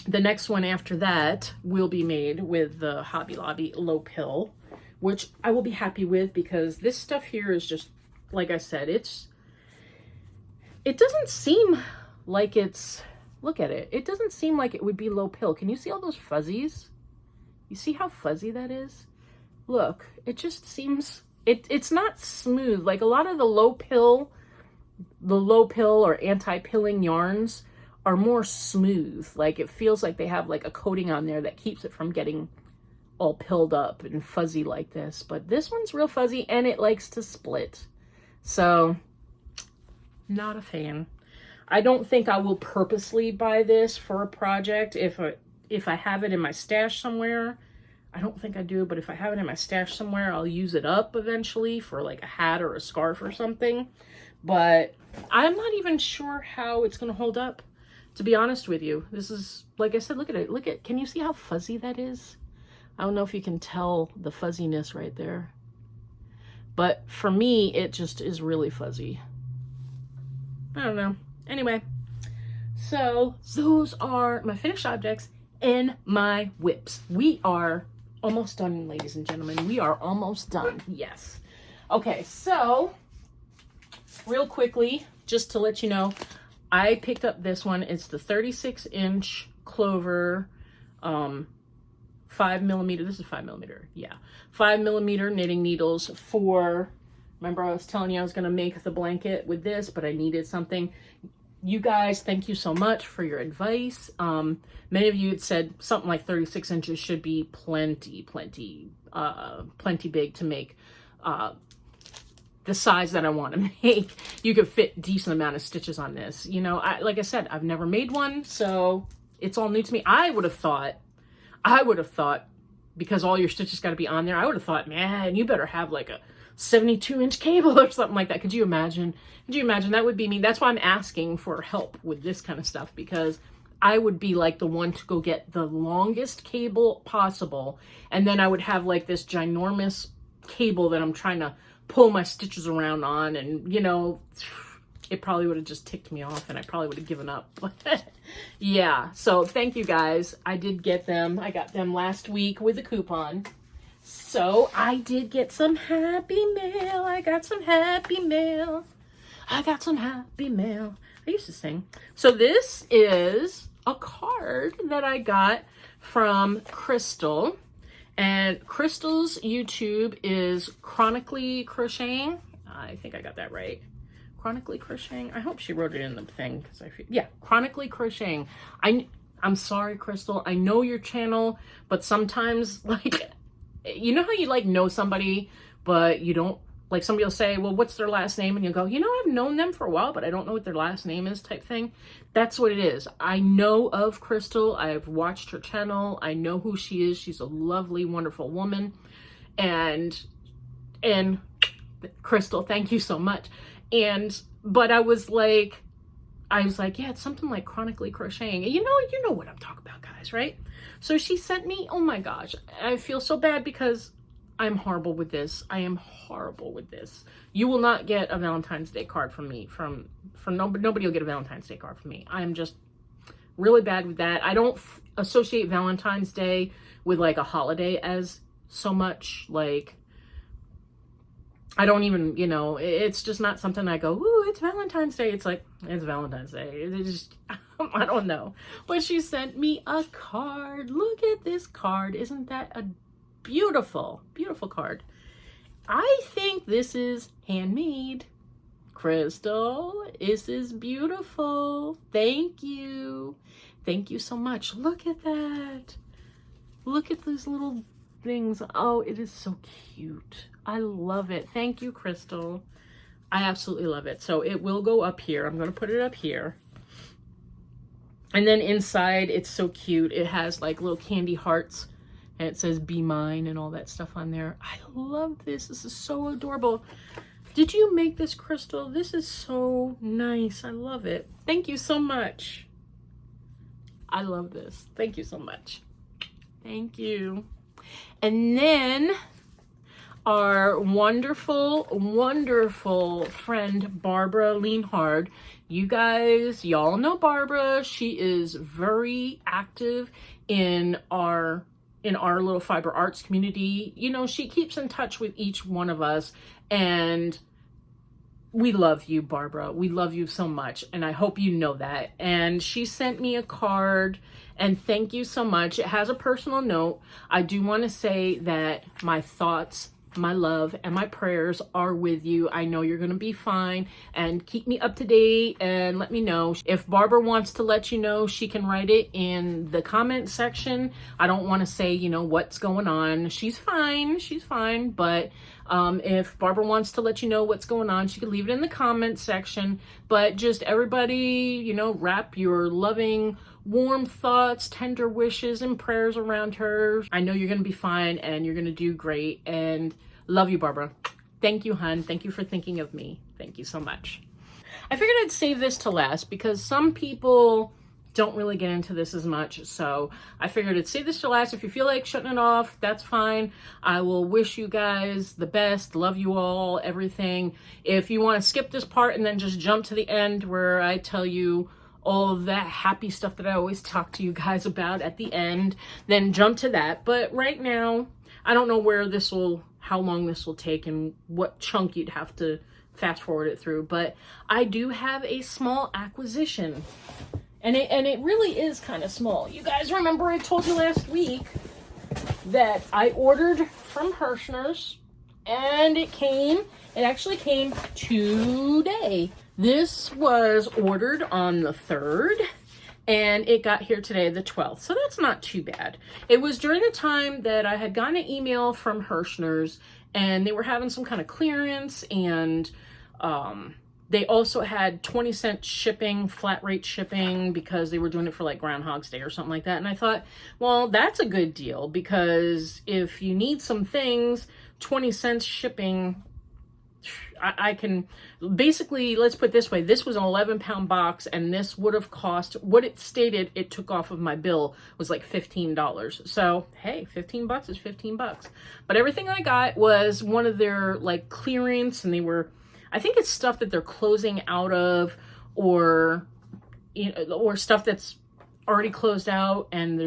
the next one after that will be made with the Hobby Lobby Low Pill, which I will be happy with because this stuff here is just, like I said, it doesn't seem like it's, look at it. It doesn't seem like it would be low pill. Can you see all those fuzzies? You see how fuzzy that is? Look, it just seems, it's not smooth. Like a lot of the low pill or anti-pilling yarns are more smooth. Like it feels like they have like a coating on there that keeps it from getting all pilled up and fuzzy like this. But this one's real fuzzy and it likes to split. So, not a fan. I don't think I will purposely buy this for a project. If I have it in my stash somewhere, I don't think I do, but if I have it in my stash somewhere, I'll use it up eventually for like a hat or a scarf or something. But I'm not even sure how it's going to hold up, to be honest with you. This is, like I said, look at it. Can you see how fuzzy that is? I don't know if you can tell the fuzziness right there. But for me, it just is really fuzzy. I don't know. Anyway, so those are my finished objects and my whips. We are almost done, ladies and gentlemen. We are almost done. Yes. Okay, so real quickly, just to let you know, I picked up this one. It's the 36-inch Clover 5mm. This is 5mm. Yeah. 5mm knitting needles for, remember I was telling you I was going to make the blanket with this, but I needed something. You guys, thank you so much for your advice. Many of you had said something like 36 inches should be plenty big to make the size that I want to make. You could fit decent amount of stitches on this. You know, like I said, I've never made one, so it's all new to me. I would have thought, because all your stitches got to be on there, I would have thought, man, you better have like a 72-inch cable or something like that. Could you imagine? Could you imagine? That would be me. That's why I'm asking for help with this kind of stuff, because I would be like the one to go get the longest cable possible, and then I would have like this ginormous cable that I'm trying to pull my stitches around on, and you know, it probably would have just ticked me off and I probably would have given up. Yeah, so thank you guys. I did get them. I got them last week with a coupon. So I did get some happy mail. I got some happy mail. I got some happy mail. I used to sing. So this is a card that I got from Crystal. And Crystal's YouTube is Chronically Crocheting. I think I got that right. Chronically Crocheting. I hope she wrote it in the thing, because I feel, yeah, Chronically Crocheting. I'm sorry, Crystal. I know your channel, but sometimes, like, you know how you like know somebody, but you don't, like somebody will say, well, what's their last name? And you'll go, you know, I've known them for a while, but I don't know what their last name is, type thing. That's what it is. I know of Crystal. I've watched her channel. I know who she is. She's a lovely, wonderful woman. And Crystal, thank you so much. But I was like, yeah, it's something like Chronically Crocheting. You know what I'm talking about, guys, right? So she sent me, oh my gosh, I feel so bad because I'm horrible with this. I am horrible with this. You will not get a Valentine's Day card from me. From nobody will get a Valentine's Day card from me. I am just really bad with that. I don't associate Valentine's Day with like a holiday as so much. Like, I don't even, you know, it's just not something I go, ooh, it's Valentine's Day. It's like, it's Valentine's Day. It's just, I don't know. But she sent me a card. Look at this card. Isn't that a beautiful, beautiful card? I think this is handmade. Crystal, this is beautiful. Thank you. Thank you so much. Look at that. Look at those little things. Oh, it is so cute. I love it. Thank you, Crystal. I absolutely love it. So it will go up here. I'm going to put it up here. And then inside, it's so cute. It has like little candy hearts. And it says, be mine, and all that stuff on there. I love this. This is so adorable. Did you make this, Crystal? This is so nice. I love it. Thank you so much. I love this. Thank you so much. Thank you. And then our wonderful, wonderful friend, Barbara Lienhard. You guys, y'all know Barbara. She is very active in our little fiber arts community. You know, she keeps in touch with each one of us, and we love you, Barbara. We love you so much, and I hope you know that. And she sent me a card, and thank you so much. It has a personal note. I do want to say that my thoughts, my love, and my prayers are with you. I know you're going to be fine, and keep me up to date and let me know. If Barbara wants to let you know, she can write it in the comment section. I don't want to say, you know, what's going on. She's fine. She's fine. But if Barbara wants to let you know what's going on, she can leave it in the comment section. But just everybody, you know, wrap your loving, warm thoughts, tender wishes, and prayers around her. I know you're going to be fine, and you're going to do great. And love you, Barbara. Thank you, hun. Thank you for thinking of me. Thank you so much. I figured I'd save this to last because some people don't really get into this as much. So I figured I'd save this to last. If you feel like shutting it off, that's fine. I will wish you guys the best. Love you all, everything. If you want to skip this part and then just jump to the end where I tell you all of that happy stuff that I always talk to you guys about at the end, then jump to that. But right now, I don't know how long this will take and what chunk you'd have to fast forward it through, but I do have a small acquisition, and it really is kind of small. You guys remember I told you last week that I ordered from Hirschner's, and it actually came today. This was ordered on the 3rd, and it got here today, the 12th. So that's not too bad. It was during the time that I had gotten an email from Hirschner's, and they were having some kind of clearance, and they also had 20-cent shipping, flat rate shipping, because they were doing it for like Groundhog's Day or something like that. And I thought, well, that's a good deal, because if you need some things, 20 cents shipping, I can basically, let's put it this way, this was an 11-pound box, and this would have cost, what it stated it took off of my bill was like $15. So hey, 15 bucks is 15 bucks. But everything I got was one of their like clearance, and they were, I think it's stuff that they're closing out of, or stuff that's already closed out, and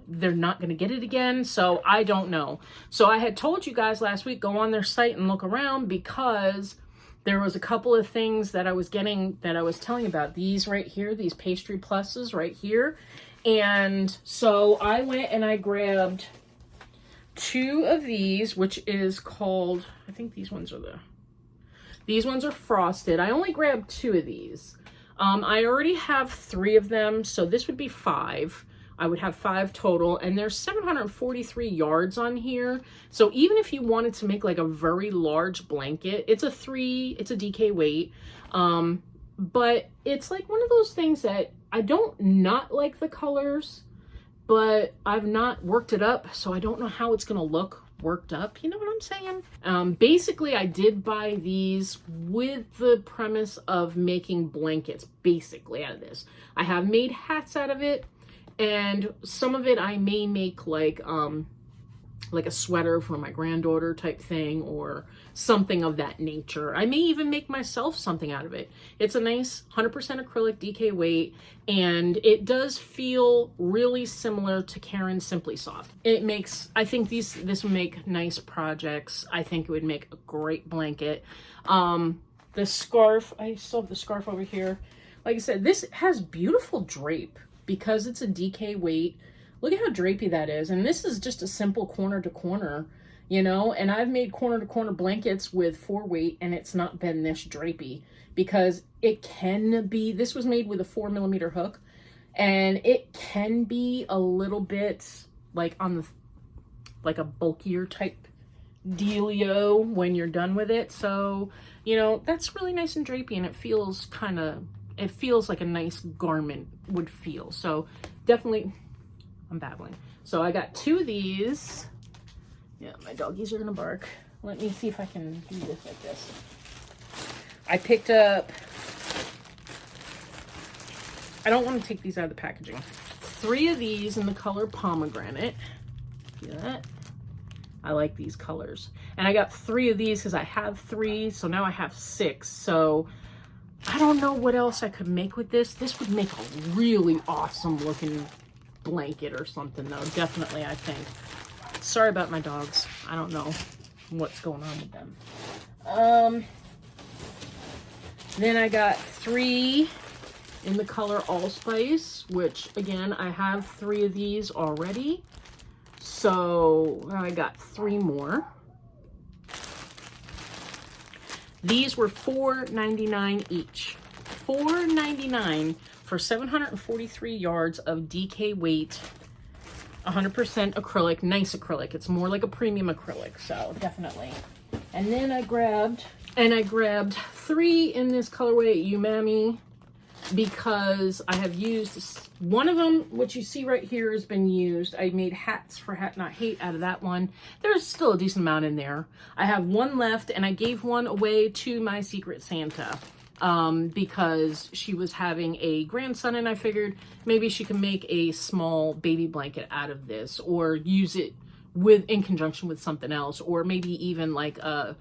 they're not going to get it again. So I don't know. So I had told you guys last week, go on their site and look around, because there was a couple of things that I was getting that I was telling you about. These right here, these pastry pluses right here. And so I went and I grabbed 2 of these, which is called, I think these ones are frosted. I only grabbed 2 of these. I already have 3 of them, so this would be 5. I would have 5 total, and there's 743 yards on here. So even if you wanted to make like a very large blanket, it's a DK weight. But it's like one of those things that I don't not like the colors, but I've not worked it up, so I don't know how it's gonna look worked up. You know what I'm saying? Basically, I did buy these with the premise of making blankets basically out of this. I have made hats out of it. And some of it I may make like a sweater for my granddaughter type thing, or something of that nature. I may even make myself something out of it. It's a nice 100% acrylic DK weight, and it does feel really similar to Caron Simply Soft. It makes, I think this would make nice projects. I think it would make a great blanket. The scarf, I still have the scarf over here. Like I said, this has beautiful drape. Because it's a DK weight, look at how drapey that is. And this is just a simple corner to corner. you know, and I've made corner to corner blankets with 4-weight and it's not been this drapey because it can be, this was made with a 4mm hook and it can be a little bit like on the, like a bulkier type dealio when you're done with it. So, you know, that's really nice and drapey and it feels kind of, it feels like a nice garment would feel. So definitely, I'm babbling. So I got 2 of these. Yeah, my doggies are gonna bark. Let me see if I can do this like this. I picked up, I don't want to take these out of the packaging. 3 of these in the color pomegranate. See that? I like these colors. And I got 3 of these because I have 3, so now I have 6. So I don't know what else I could make with this. This would make a really awesome looking blanket or something though, definitely, I think. Sorry about my dogs. I don't know what's going on with them. Then I got 3 in the color Allspice, which again, I have 3 of these already. So I got 3 more. These were $4.99 each. $4.99 for 743 yards of DK weight, 100% acrylic, nice acrylic. It's more like a premium acrylic, so definitely. And then I grabbed 3 in this colorway Umami because I have used one of them, which you see right here has been used. I made hats for Hat Not Hate out of that one. There's still a decent amount in there. I have 1 left and I gave 1 away to my Secret Santa because she was having a grandson and I figured maybe she can make a small baby blanket out of this or use it in conjunction with something else, or maybe even like a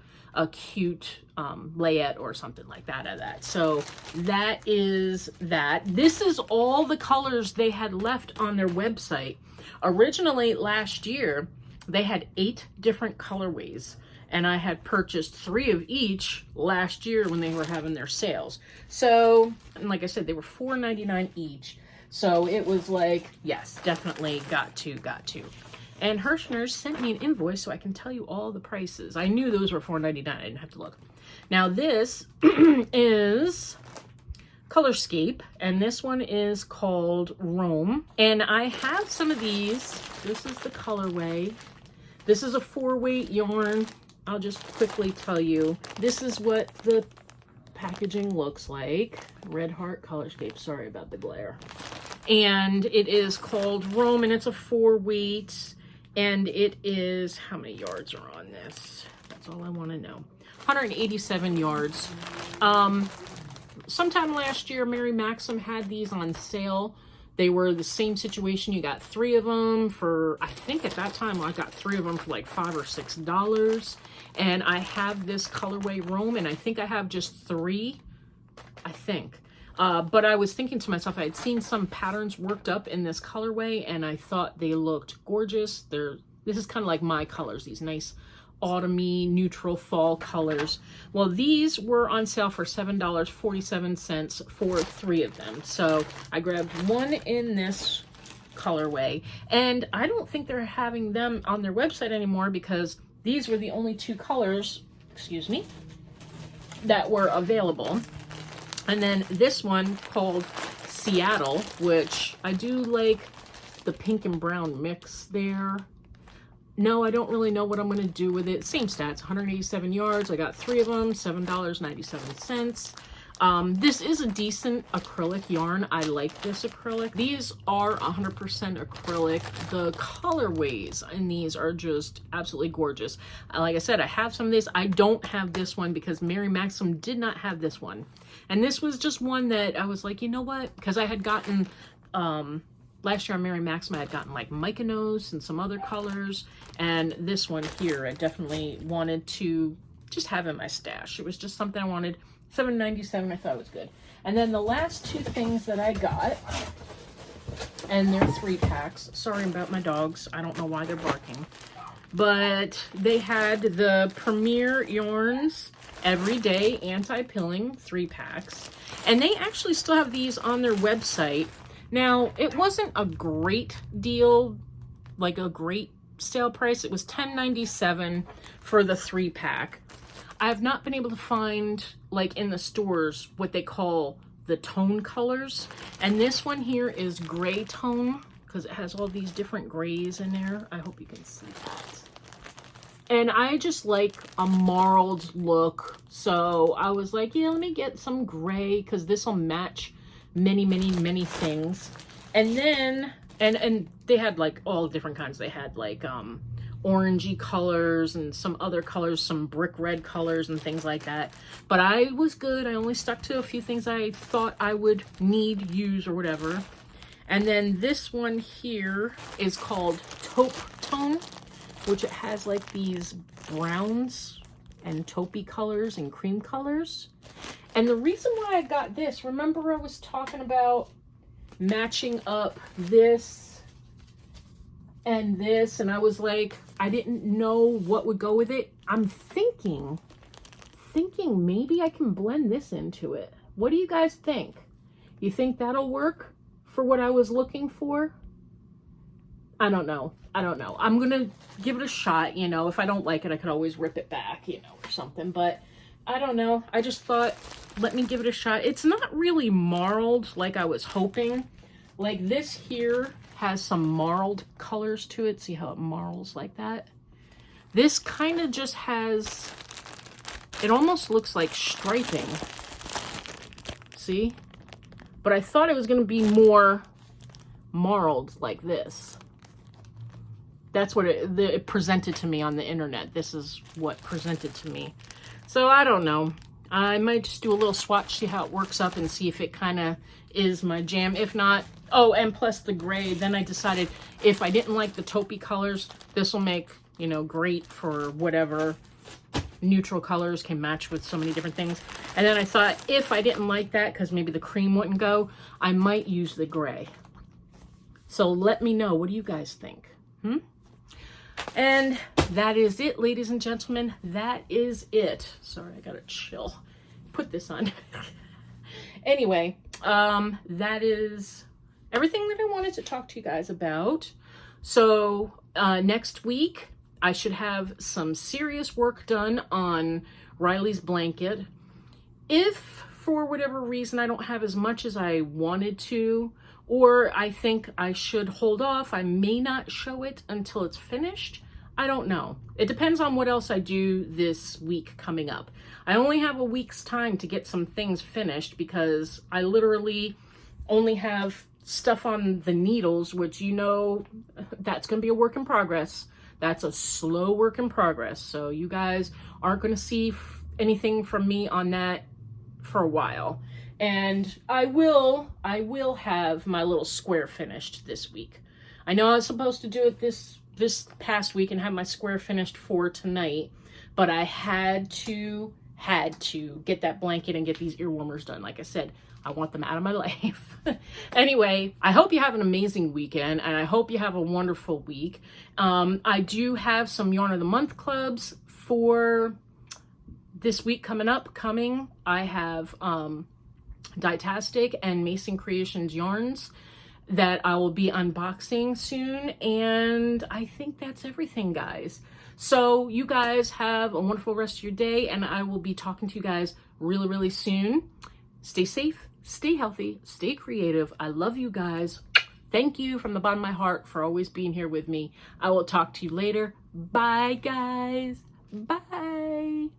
cute layette or something like that out of that. So that is that. This is all the colors they had left on their website. Originally last year, they had 8 different colorways and I had purchased 3 of each last year when they were having their sales. So, and like I said, they were $4.99 each. So it was like, yes, definitely got to. And Hirschner's sent me an invoice so I can tell you all the prices. I knew those were $4.99. I didn't have to look. Now this is Colorscape, and this one is called Rome. And I have some of these. This is the colorway. This is a 4-weight yarn. I'll just quickly tell you. This is what the packaging looks like. Red Heart Colorscape. Sorry about the glare. And it is called Rome, and it's a 4-weight. And it is, how many yards are on this? That's all I want to know. 187 yards. Sometime last year, Mary Maxim had these on sale. They were the same situation. You got 3 of them for, I think at that time, I got 3 of them for like $5 or $6. And I have this colorway Rome, and I think I have just 3, I think. But I was thinking to myself, I had seen some patterns worked up in this colorway and I thought they looked gorgeous. This is kind of like my colors, these nice autumny neutral fall colors. Well, these were on sale for $7.47 for 3 of them. So I grabbed 1 in this colorway, and I don't think they're having them on their website anymore because these were the only 2 colors, excuse me, that were available. And then this one called Seattle, which I do like the pink and brown mix there. No, I don't really know what I'm going to do with it. Same stats, 187 yards. I got 3 of them, $7.97. This is a decent acrylic yarn. I like this acrylic. These are 100% acrylic. The colorways in these are just absolutely gorgeous. Like I said, I have some of these. I don't have this one because Mary Maxim did not have this one. And this was just one that I was like, you know what? Because I had gotten, last year on Mary Maxim, I had gotten like Mykonos and some other colors. And this one here, I definitely wanted to just have in my stash. It was just something I wanted. $7.97, I thought was good. And then the last 2 things that I got, and they're 3-packs. Sorry about my dogs. I don't know why they're barking. But they had the Premier Yarns Everyday Anti-Pilling 3-packs. And they actually still have these on their website. Now, it wasn't a great deal, like a great sale price. It was $10.97 for the 3-pack. I have not been able to find, like in the stores, what they call the tone colors. And this one here is gray tone, because it has all these different grays in there. I hope you can see that. And I just like a marled look. So I was like, yeah, let me get some gray, because this will match many, many, many things. And then, and they had like all different kinds. They had like orangey colors and some other colors, some brick red colors and things like that. But I was good. I only stuck to a few things I thought I would need, use, or whatever. And then this one here is called Taupe Tone, which it has like these browns and taupey colors and cream colors. And the reason why I got this, remember I was talking about matching up this and this, and I was like, I didn't know what would go with it. I'm thinking maybe I can blend this into it. What do you guys think? You think that'll work for what I was looking for? I don't know. I'm gonna give it a shot, you know. If I don't like it, I could always rip it back, you know, or something. But I don't know. I just thought, let me give it a shot. It's not really marled like I was hoping. Like this here has some marled colors to it. See how it marls like that? This kind of just has, it almost looks like striping. See? But I thought it was going to be more marled like this. That's what it presented to me on the internet. This is what presented to me. So I don't know. I might just do a little swatch, see how it works up, and see if it kind of is my jam. If not, oh, and plus the gray, then I decided if I didn't like the taupey colors, this will make, you know, great for whatever neutral colors can match with so many different things. And then I thought if I didn't like that, because maybe the cream wouldn't go, I might use the gray. So let me know. What do you guys think? And that is it, ladies and gentlemen. That is it. Sorry, I gotta chill. Put this on. Anyway, that is everything that I wanted to talk to you guys about. So next week, I should have some serious work done on Riley's blanket. If for whatever reason I don't have as much as I wanted to, or I think I should hold off, I may not show it until it's finished. I don't know. It depends on what else I do this week coming up. I only have a week's time to get some things finished because I literally only have stuff on the needles, which, you know, that's going to be a work in progress. That's a slow work in progress. So you guys aren't going to see anything from me on that for a while. And I will have my little square finished this week. I know I was supposed to do it this past week and have my square finished for tonight, but I had to get that blanket and get these ear warmers done. Like I said, I want them out of my life. Anyway, I hope you have an amazing weekend, and I hope you have a wonderful week. I do have some Yarn of the Month clubs for this week coming up. I have Dietastic and Mason Creations yarns that I will be unboxing soon, and I think that's everything, guys. So you guys have a wonderful rest of your day, and I will be talking to you guys really, really soon. Stay safe, stay healthy, stay creative. I love you guys. Thank you from the bottom of my heart for always being here with me. I will talk to you later. Bye, guys. Bye.